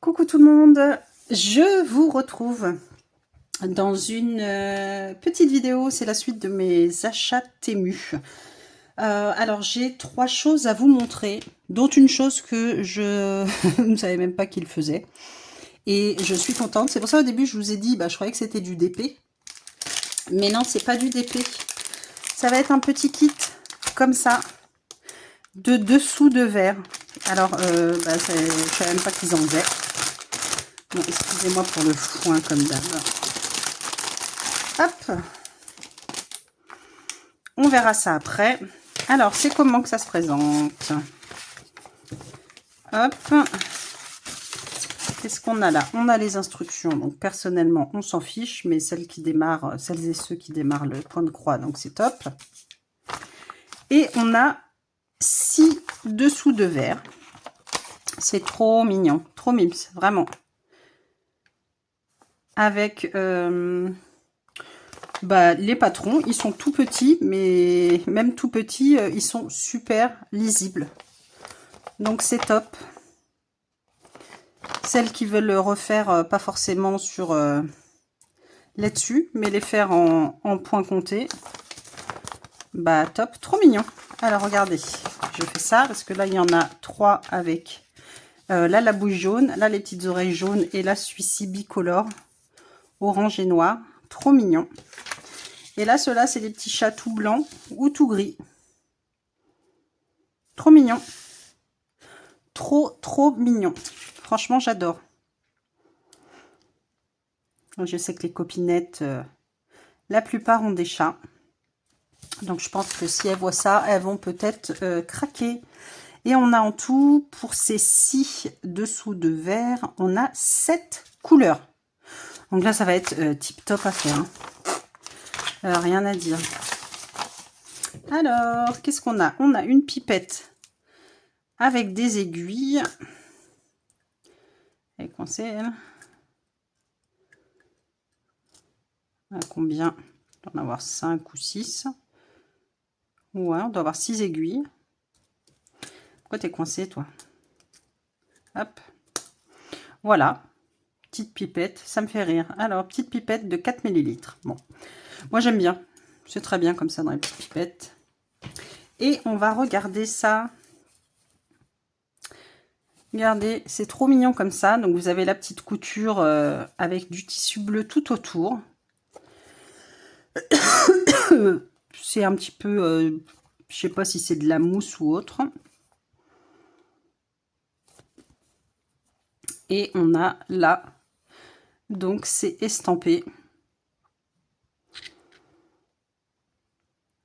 Coucou tout le monde, je vous retrouve dans une petite vidéo, c'est la suite de mes achats Temu. Alors j'ai 3 choses à vous montrer, dont une chose que je ne savais même pas qu'il faisait. Et je suis contente, c'est pour ça au début je vous ai dit, je croyais que c'était du DP. Mais non, c'est pas du DP. Ça va être un petit kit comme ça, de dessous de verre. Alors, je savais même pas qu'ils en faisaient. Bon, excusez-moi pour le foin comme d'hab. Hop. On verra ça après. Alors, c'est comment que ça se présente? Hop. Qu'est-ce qu'on a là? On a les instructions. Donc, personnellement, on s'en fiche. Mais celles et ceux qui démarrent le point de croix, donc c'est top. Et on a 6 dessous de verre. C'est trop mignon. Trop mimes, vraiment. Avec les patrons, ils sont tout petits, mais même tout petits, ils sont super lisibles. Donc c'est top. Celles qui veulent refaire, pas forcément sur là-dessus, mais les faire en point compté, top, trop mignon. Alors regardez, je fais ça parce que là il y en a 3 avec là la bouche jaune, là les petites oreilles jaunes et là celui-ci bicolore, orange et noir, trop mignon. Et là ceux-là c'est des petits chats tout blancs ou tout gris, trop mignon. Trop mignon. Franchement, j'adore. Je sais que les copinettes, la plupart ont des chats. Donc, je pense que si elles voient ça, elles vont peut-être craquer. Et on a en tout, pour ces 6 dessous de verre, on a 7 couleurs. Donc là, ça va être tip top à faire. Hein. Rien à dire. Alors, qu'est-ce qu'on a? On a une pipette avec des aiguilles. Elle est coincée, elle. À combien? On doit en avoir 5 ou 6. Ouais, on doit avoir 6 aiguilles. Pourquoi t'es coincé, toi? Hop. Voilà. Petite pipette, ça me fait rire. Alors, petite pipette de 4 ml. Bon, moi j'aime bien. C'est très bien comme ça dans les petites pipettes. Et on va regarder ça. Regardez, c'est trop mignon comme ça. Donc vous avez la petite couture avec du tissu bleu tout autour. C'est un petit peu, je sais pas si c'est de la mousse ou autre. Et on a là, donc c'est estampé.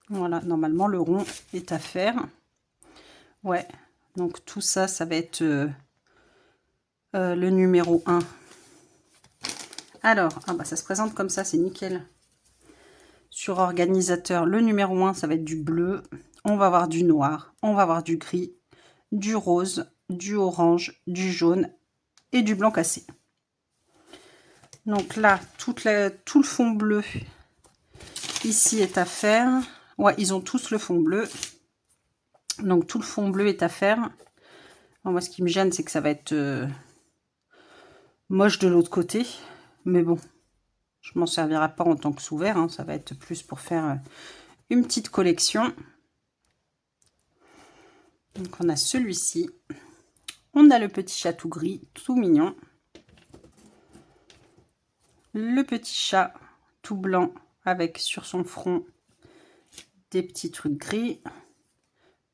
Voilà, normalement le rond est à faire. Ouais, donc tout ça, ça va être le numéro 1. Alors, ça se présente comme ça, c'est nickel. Sur organisateur, le numéro 1, ça va être du bleu. On va avoir du noir, on va avoir du gris, du rose, du orange, du jaune et du blanc cassé. Donc là, tout le fond bleu ici est à faire. Ouais, ils ont tous le fond bleu. Donc tout le fond bleu est à faire. Alors, moi, ce qui me gêne, c'est que ça va être moche de l'autre côté. Mais bon, je m'en servirai pas en tant que sous-vert. Hein. Ça va être plus pour faire une petite collection. Donc on a celui-ci. On a le petit chat tout gris, tout mignon. Le petit chat tout blanc avec sur son front des petits trucs gris.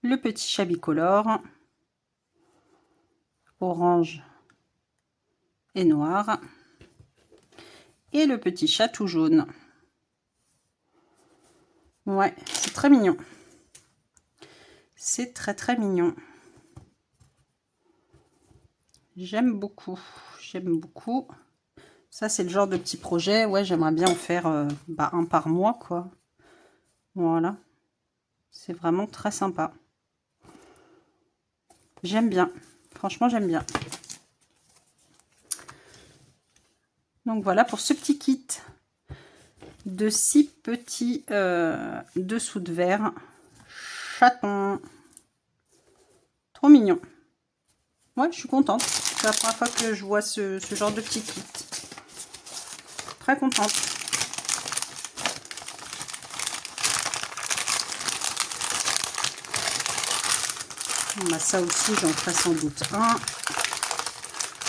Le petit chat bicolore, orange et noir. Et le petit chat tout jaune. Ouais, c'est très mignon. C'est très mignon. J'aime beaucoup. J'aime beaucoup. Ça, c'est le genre de petit projet. Ouais, j'aimerais bien en faire un par mois, quoi. Voilà. C'est vraiment très sympa. J'aime bien. Franchement, j'aime bien. Donc voilà pour ce petit kit de 6 petits dessous de verre chatons. Trop mignon. Ouais, je suis contente. C'est la première fois que je vois ce genre de petit kit. Très contente. On a ça aussi, j'en ferai sans doute un.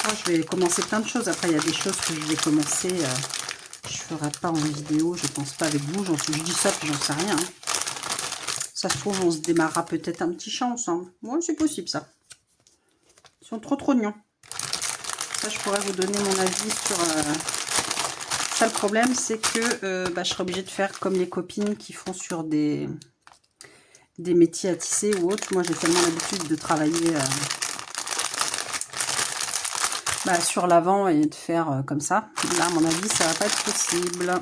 Oh, je vais commencer plein de choses. Après, il y a des choses que je vais commencer. Je ne ferai pas en vidéo, je pense pas avec vous. Je dis ça, puis j'en sais rien. Ça se trouve, on se démarrera peut-être un petit chat ensemble. Moi, c'est possible, ça. Ils sont trop trognons. Ça, je pourrais vous donner mon avis sur... Ça, le problème, c'est que je serai obligée de faire comme les copines qui font sur des métiers à tisser ou autres. Moi, j'ai tellement l'habitude de travailler sur l'avant et de faire comme ça. Là, à mon avis, ça va pas être possible.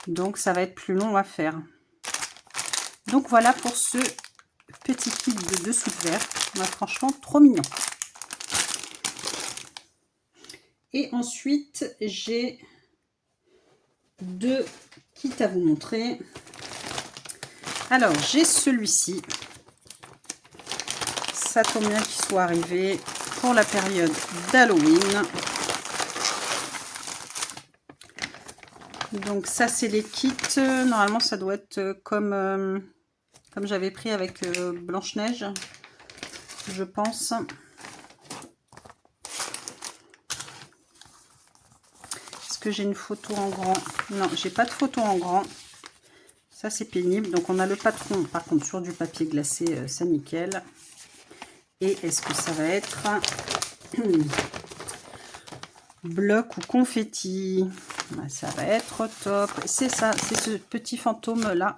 Donc, ça va être plus long à faire. Donc, voilà pour ce petit kit de dessous de verre. Franchement, trop mignon. Et ensuite, j'ai 2 kits à vous montrer. Alors, j'ai celui-ci. Ça tombe bien qu'il soit arrivé pour la période d'Halloween. Donc ça, c'est les kits. Normalement, ça doit être comme j'avais pris avec Blanche-Neige, je pense. Est-ce que j'ai une photo en grand? Non, j'ai pas de photo en grand. Ça, c'est pénible. Donc, on a le patron, par contre, sur du papier glacé, c'est nickel. Et est-ce que ça va être bloc ou confetti? Ça va être top. C'est ça, c'est ce petit fantôme-là.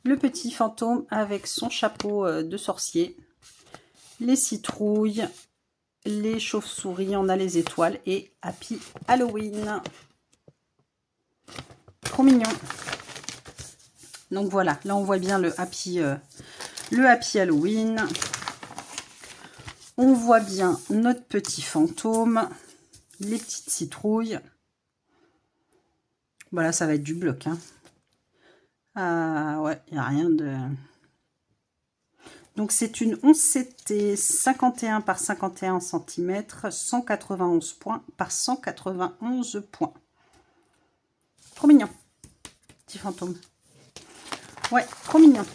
Le petit fantôme avec son chapeau de sorcier. Les citrouilles, les chauves-souris, on a les étoiles et Happy Halloween. Trop mignon. Donc voilà, là on voit bien le Happy Halloween. On voit bien notre petit fantôme, les petites citrouilles. Voilà, ça va être du bloc. Hein. Ouais, il n'y a rien de... Donc c'est une 11CT 51 par 51 cm, 191 points par 191 points. Trop mignon, petit fantôme. Ouais, trop mignon.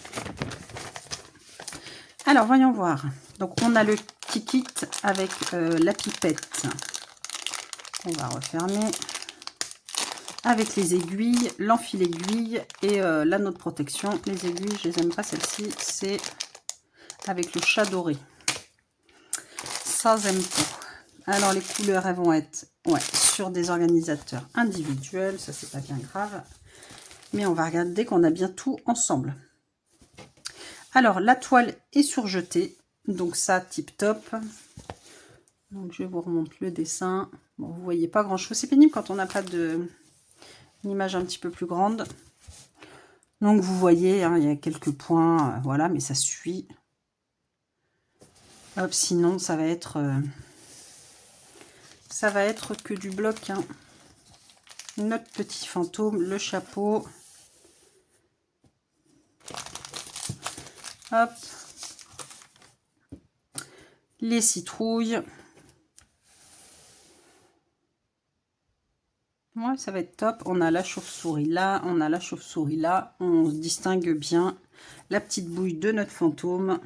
Alors, voyons voir. Donc, on a le petit kit avec la pipette. On va refermer. Avec les aiguilles, l'enfil-aiguille et l'anneau de protection. Les aiguilles, je les aime pas, celle-ci. C'est avec le chat doré. Ça, j'aime pas. Alors, les couleurs, elles vont être sur des organisateurs individuels. Ça, c'est pas bien grave. Mais on va regarder qu'on a bien tout ensemble. Alors, la toile est surjetée. Donc, ça, tip top. Donc, je vous remonte le dessin. Bon, vous voyez pas grand-chose. C'est pénible quand on n'a pas une image un petit peu plus grande. Donc, vous voyez, hein, il y a quelques points. Voilà, mais ça suit. Hop, sinon, ça va être que du bloc. Hein. Notre petit fantôme, le chapeau. Hop. Les citrouilles. Ouais, ça va être top. On a la chauve-souris là, on a la chauve-souris là. On distingue bien la petite bouille de notre fantôme.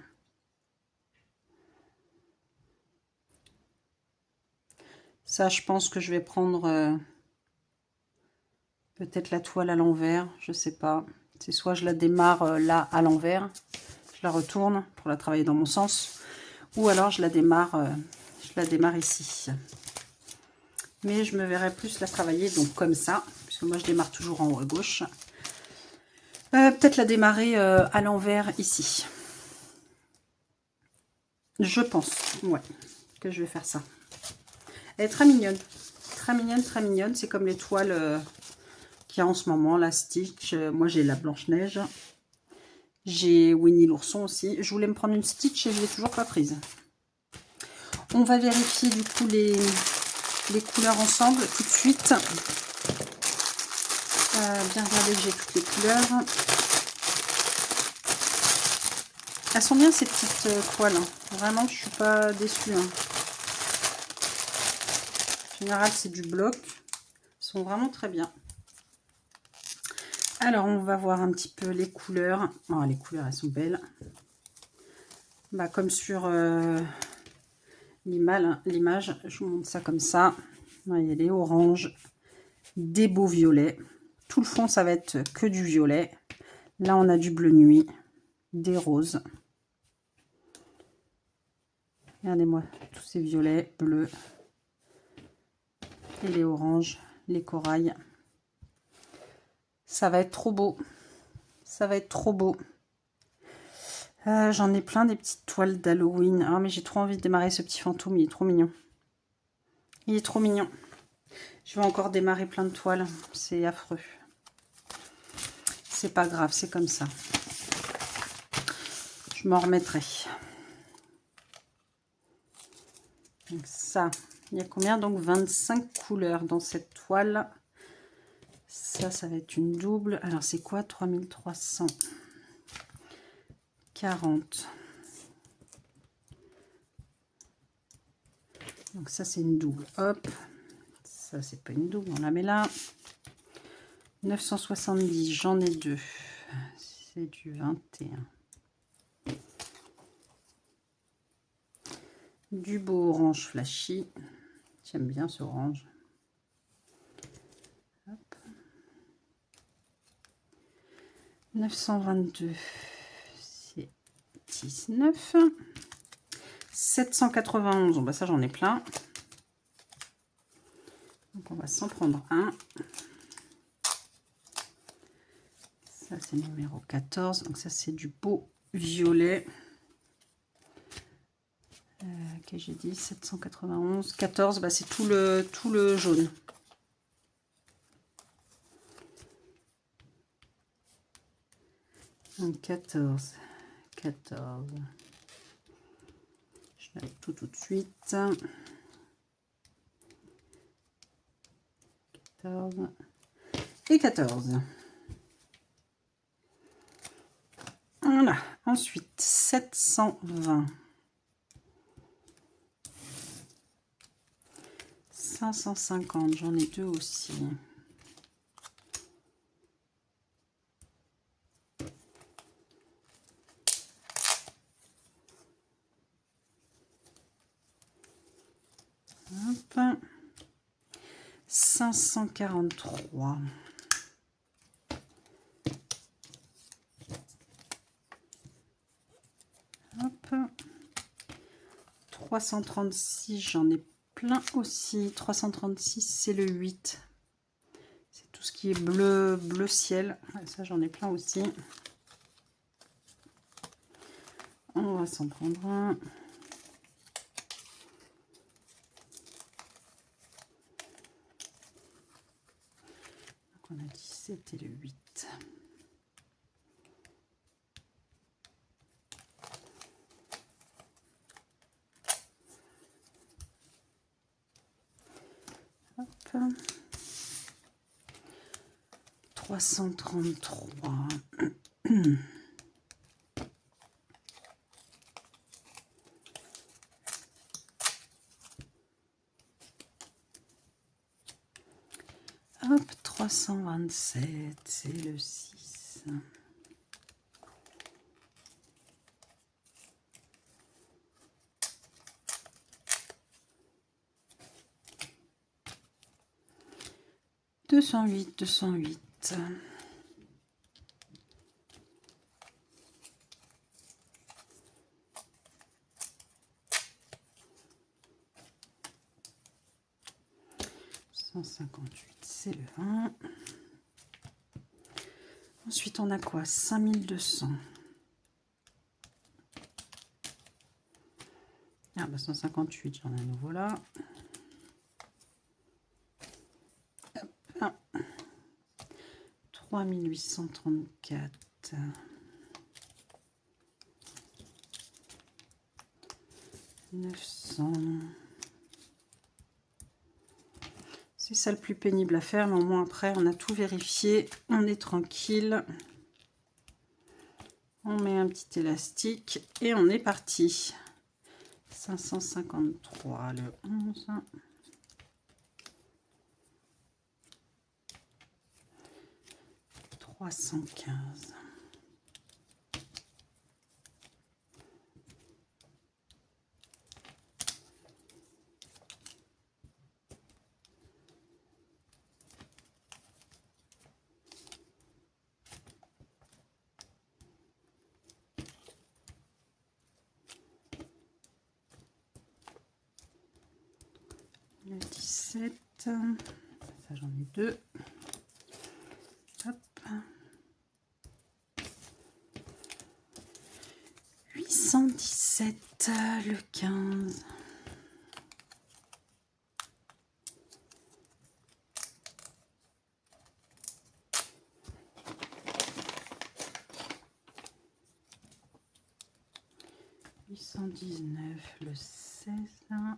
Ça, je pense que je vais prendre peut-être la toile à l'envers. Je sais pas. C'est soit je la démarre là à l'envers. Je la retourne pour la travailler dans mon sens. Ou alors je la démarre ici. Mais je me verrai plus la travailler donc comme ça. Puisque moi je démarre toujours en haut à gauche. Peut-être la démarrer à l'envers ici. Je pense, ouais, que je vais faire ça. Elle est très mignonne. Très mignonne, très mignonne. C'est comme les toiles qu'il y a en ce moment, la Stitch. Moi j'ai la Blanche-Neige. J'ai Winnie l'ourson aussi. Je voulais me prendre une Stitch et je ne l'ai toujours pas prise. On va vérifier du coup les couleurs ensemble tout de suite. Bien regarder que j'ai toutes les couleurs. Elles sont bien ces petites toiles. Hein. Vraiment, je suis pas déçue. Hein. général, c'est du bloc. Ils sont vraiment très bien. Alors, on va voir un petit peu les couleurs. Oh, les couleurs, elles sont belles. Bah, comme sur l'image, je vous montre ça comme ça. Il y a des oranges, des beaux violets. Tout le fond, ça va être que du violet. Là, on a du bleu nuit, des roses. Regardez-moi, tous ces violets, bleus. Et les oranges, les corails. Ça va être trop beau. Ça va être trop beau. J'en ai plein des petites toiles d'Halloween. Ah, mais j'ai trop envie de démarrer ce petit fantôme. Il est trop mignon. Il est trop mignon. Je vais encore démarrer plein de toiles. C'est affreux. C'est pas grave, c'est comme ça. Je m'en remettrai. Donc ça, il y a combien? Donc 25 couleurs dans cette toile. Ça, ça va être une double. Alors, c'est quoi? 3340. Donc ça, c'est une double. Hop. Ça, c'est pas une double. On la met là. 970. J'en ai deux. C'est du 21. Du beau orange flashy. J'aime bien ce orange. Hop. 922. C'est 19. 791. Bon, bah ça, j'en ai plein. Donc, on va s'en prendre un. Ça, c'est numéro 14. Donc, ça, c'est du beau violet. Que j'ai dit 791. 14, bah, c'est tout le jaune. Donc, 14. Je vais tout de suite. 14 et 14. Voilà. Ensuite, 720. 550, j'en ai deux aussi. Hop. 543. Hop. 336, j'en ai plein aussi. 336, c'est le 8. C'est tout ce qui est bleu ciel. Ça, j'en ai plein aussi. On va s'en prendre un. Donc, on a dit c'était le 8. Hop. 333. Hop, 327, c'est le 6. « 208, 208. 158, c'est le 1. Ensuite, on a quoi? 5200. Ah, bah 158, j'en ai un nouveau là. Hop. 3834. 900. C'est ça le plus pénible à faire, mais au moins après, on a tout vérifié. On est tranquille. On met un petit élastique et on est parti. 553, le 11. 315. Le 17, ça j'en ai deux. Hop. 817, le 15. Le 16, j'en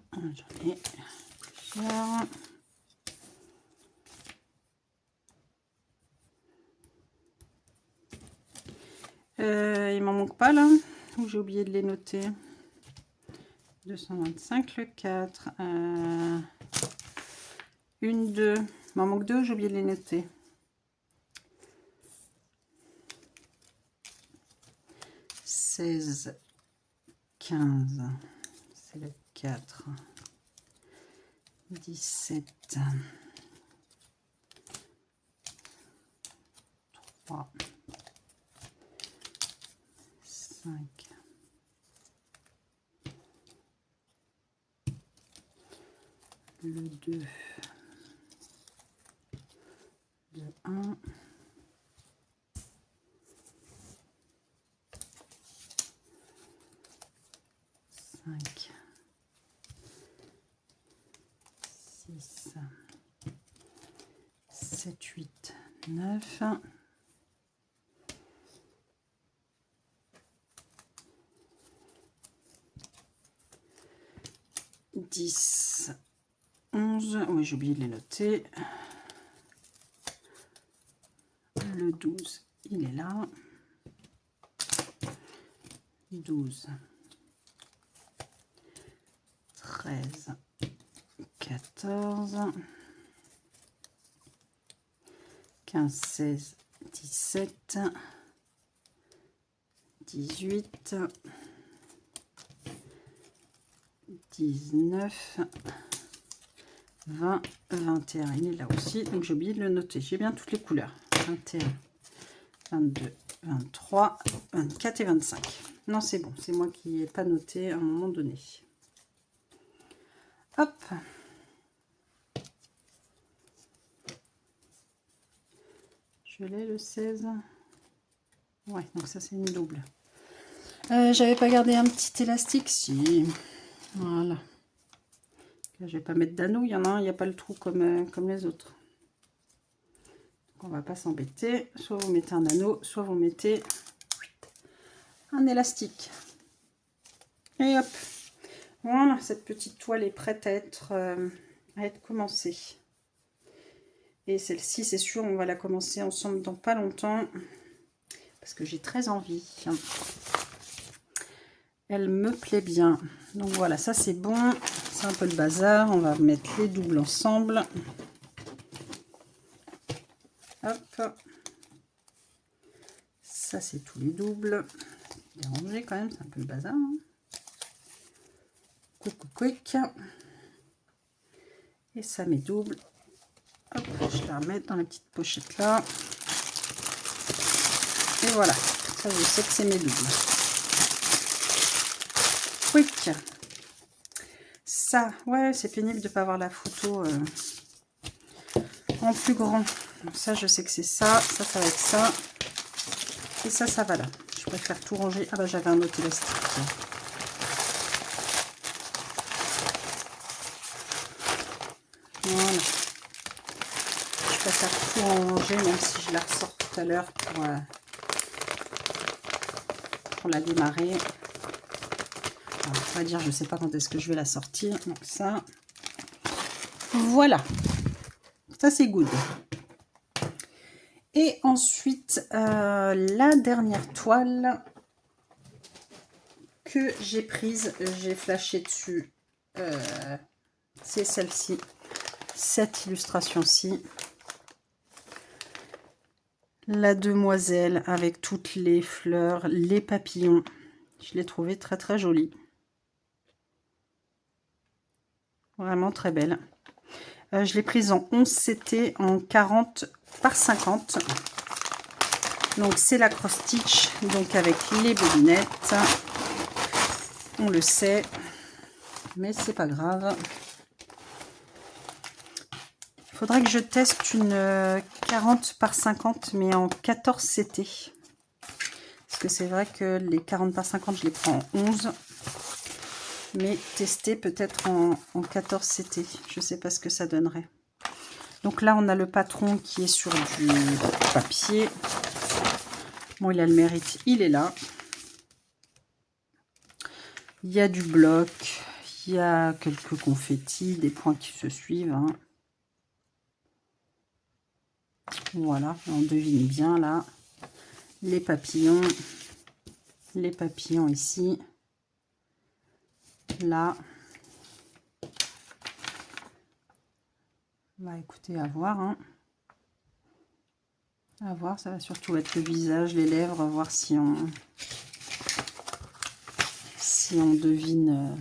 ai plusieurs. Il m'en manque pas là, ou j'ai oublié de les noter. 225, le 4, 1, 2, il m'en manque deux, j'ai oublié de les noter. 16, 15, c'est le 4, 17, 3, 5, le 2, le 1, 5, 6, 7, 8, 9, 10, 11, oui j'ai oublié de les noter. Le 12, il est là. 12, 13, 14, 15, 16, 17, 18, 19, 20, 21. Il est là aussi, donc j'ai oublié de le noter. J'ai bien toutes les couleurs. 21, 22, 23, 24 et 25. Non, c'est bon, c'est moi qui n'ai pas noté à un moment donné. Hop. Je l'ai le 16. Ouais, donc ça c'est une double. J'avais pas gardé un petit élastique, si. Voilà. Là, je vais pas mettre d'anneau, il y en a un, il n'y a pas le trou comme les autres. Donc, on va pas s'embêter. Soit vous mettez un anneau, soit vous mettez un élastique. Et hop. Voilà, cette petite toile est prête à être commencée. Et celle-ci, c'est sûr, on va la commencer ensemble dans pas longtemps. Parce que j'ai très envie. Elle me plaît bien. Donc voilà, ça c'est bon. C'est un peu le bazar. On va mettre les doubles ensemble. Hop. Ça c'est tous les doubles. Bien rangé quand même, c'est un peu le bazar. Hein. Quick. Et ça mes doubles. Hop, je la remets dans la petite pochette là. Et voilà, ça je sais que c'est mes doubles. Quick. Ça, ouais, c'est pénible de ne pas avoir la photo en plus grand. Donc ça, je sais que c'est ça. Ça va être ça. Et ça va là. Je préfère tout ranger. Ah bah j'avais un autre élastique. Voilà. Je préfère tout ranger, même si je la ressors tout à l'heure pour la démarrer. Alors, on va dire, je sais pas quand est-ce que je vais la sortir. Donc ça, voilà. Ça c'est good. Et ensuite, la dernière toile que j'ai prise, j'ai flashé dessus, c'est celle-ci, cette illustration-ci. La demoiselle avec toutes les fleurs, les papillons. Je l'ai trouvée très très jolie. Vraiment très belle. Je l'ai prise en 11 CT en 40 par 50. Donc c'est la cross stitch, donc avec les bobinettes. On le sait, mais c'est pas grave. Il faudrait que je teste une 40 par 50, mais en 14 CT. Parce que c'est vrai que les 40 par 50, je les prends en 11. Mais tester peut-être en 14 CT. Je ne sais pas ce que ça donnerait. Donc là, on a le patron qui est sur du papier. Bon, il a le mérite, il est là. Il y a du bloc. Il y a quelques confettis, des points qui se suivent. Hein. Voilà, on devine bien là. Les papillons ici. Là. Bah écoutez, à voir. Hein. À voir, ça va surtout être le visage, les lèvres, voir si on devine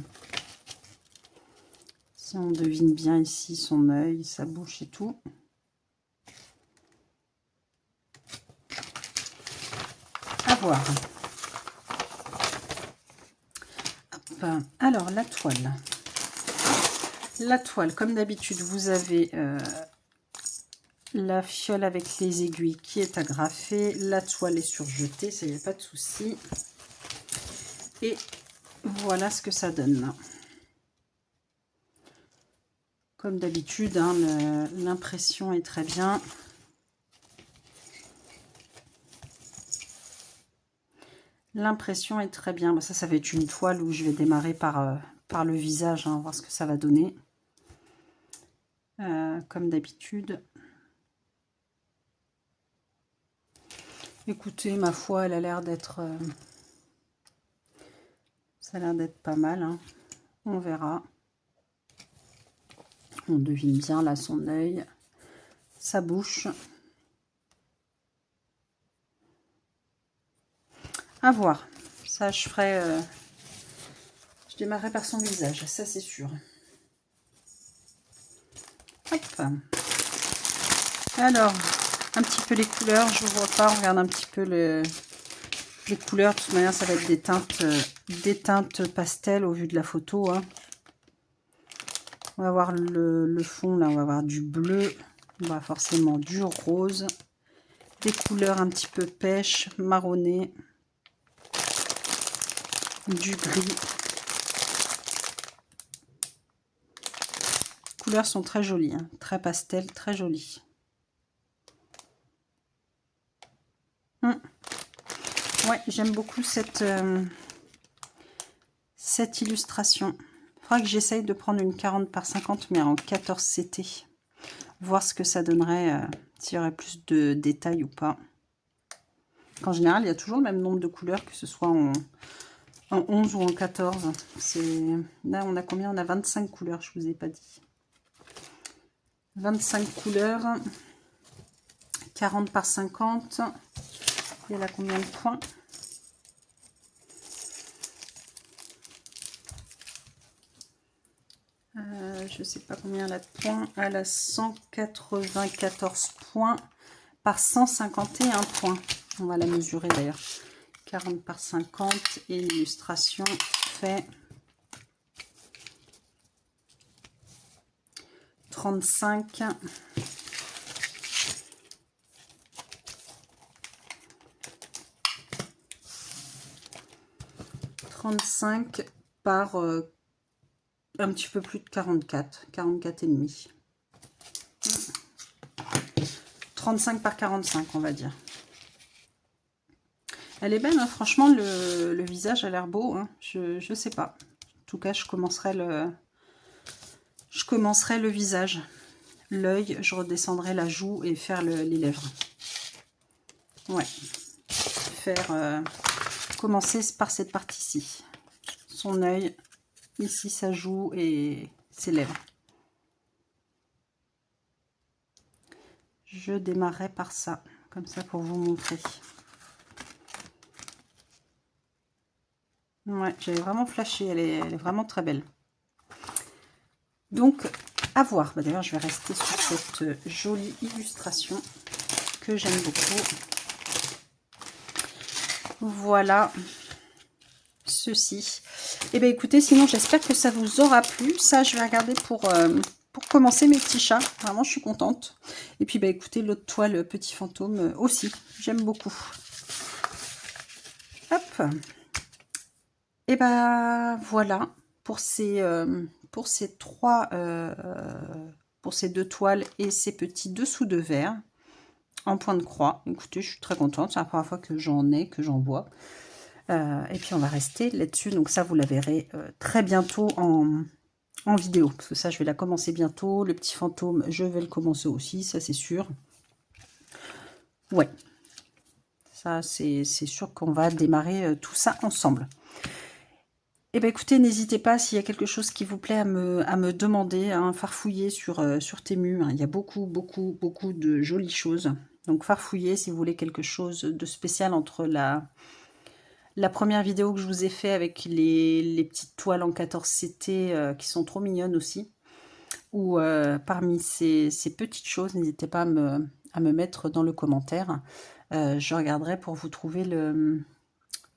bien ici son œil, sa bouche et tout. À voir. Hop. Alors la toile. La toile, comme d'habitude, vous avez la fiole avec les aiguilles qui est agrafée. La toile est surjetée, ça y a pas de souci. Et voilà ce que ça donne. Comme d'habitude, hein, l'impression est très bien. L'impression est très bien. Bon, ça va être une toile où je vais démarrer par le visage, hein, voir ce que ça va donner. Comme d'habitude. Écoutez, ma foi, elle a l'air d'être... ça a l'air d'être pas mal. Hein. On verra. On devine bien là son œil, sa bouche. À voir. Ça, je ferai... je démarrerai par son visage, ça c'est sûr. Hop. Alors, un petit peu les couleurs, je ne vois pas, on regarde un petit peu les couleurs. De toute manière, ça va être des teintes pastel au vu de la photo. Hein. On va voir le fond, là, on va avoir du bleu, on va forcément du rose, des couleurs un petit peu pêche, marronné, du gris. Les couleurs sont très jolies, hein, très pastel, très jolies. Ouais, j'aime beaucoup cette illustration. Il faudra que j'essaye de prendre une 40 par 50, mais en 14 CT. Voir ce que ça donnerait, s'il y aurait plus de détails ou pas. En général, il y a toujours le même nombre de couleurs, que ce soit en 11 ou en 14. Là, on a combien? On a 25 couleurs, je ne vous ai pas dit. 25 couleurs. 40 par 50. Il y a là combien de points? Je ne sais pas combien elle a de points. Elle a 194 points par 151 points. On va la mesurer d'ailleurs. 40 par 50 et l'illustration fait 35. 35 par un petit peu plus de 44, 44 et demi. 35 par 45, on va dire. Elle est belle, hein, franchement, le visage a l'air beau. Hein. Je sais pas. En tout cas, je commencerai le visage. L'œil, je redescendrai la joue et faire les lèvres. Ouais. Commencer par cette partie-ci. Son œil, ici sa joue et ses lèvres. Je démarrerai par ça. comme ça pour vous montrer. Ouais, j'avais vraiment flashé, elle est vraiment très belle. Donc, à voir. Bah, d'ailleurs, je vais rester sur cette jolie illustration que j'aime beaucoup. Voilà, ceci. Et bien, écoutez, sinon, j'espère que ça vous aura plu. Ça, je vais regarder pour commencer mes petits chats. Vraiment, je suis contente. Et puis, bah, écoutez, l'autre toile, petit fantôme, aussi. J'aime beaucoup. Hop. Et ben voilà pour ces pour ces deux toiles et ces petits dessous de verre en point de croix. Écoutez, je suis très contente. C'est la première fois que j'en ai, que j'en vois. Et puis on va rester là-dessus. Donc ça, vous la verrez très bientôt en vidéo. Parce que ça, je vais la commencer bientôt. Le petit fantôme, je vais le commencer aussi, ça c'est sûr. Ouais. Ça, c'est sûr qu'on va démarrer tout ça ensemble. Eh bien, écoutez, n'hésitez pas, s'il y a quelque chose qui vous plaît, à me demander, hein, farfouiller sur Temu. Hein. Il y a beaucoup de jolies choses. Donc, farfouillez si vous voulez quelque chose de spécial entre la première vidéo que je vous ai fait avec les petites toiles en 14CT qui sont trop mignonnes aussi. Ou parmi ces petites choses, n'hésitez pas à me mettre dans le commentaire. Je regarderai pour vous trouver le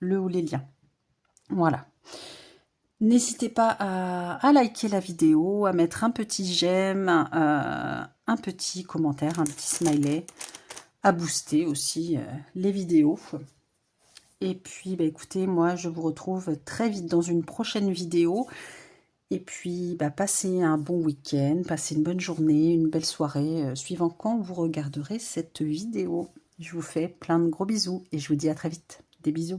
ou les liens. Voilà. N'hésitez pas à liker la vidéo, à mettre un petit j'aime, un petit commentaire, un petit smiley, à booster aussi les vidéos. Et puis, bah, écoutez, moi, je vous retrouve très vite dans une prochaine vidéo. Et puis, bah, passez un bon week-end, passez une bonne journée, une belle soirée, suivant quand vous regarderez cette vidéo. Je vous fais plein de gros bisous et je vous dis à très vite. Des bisous.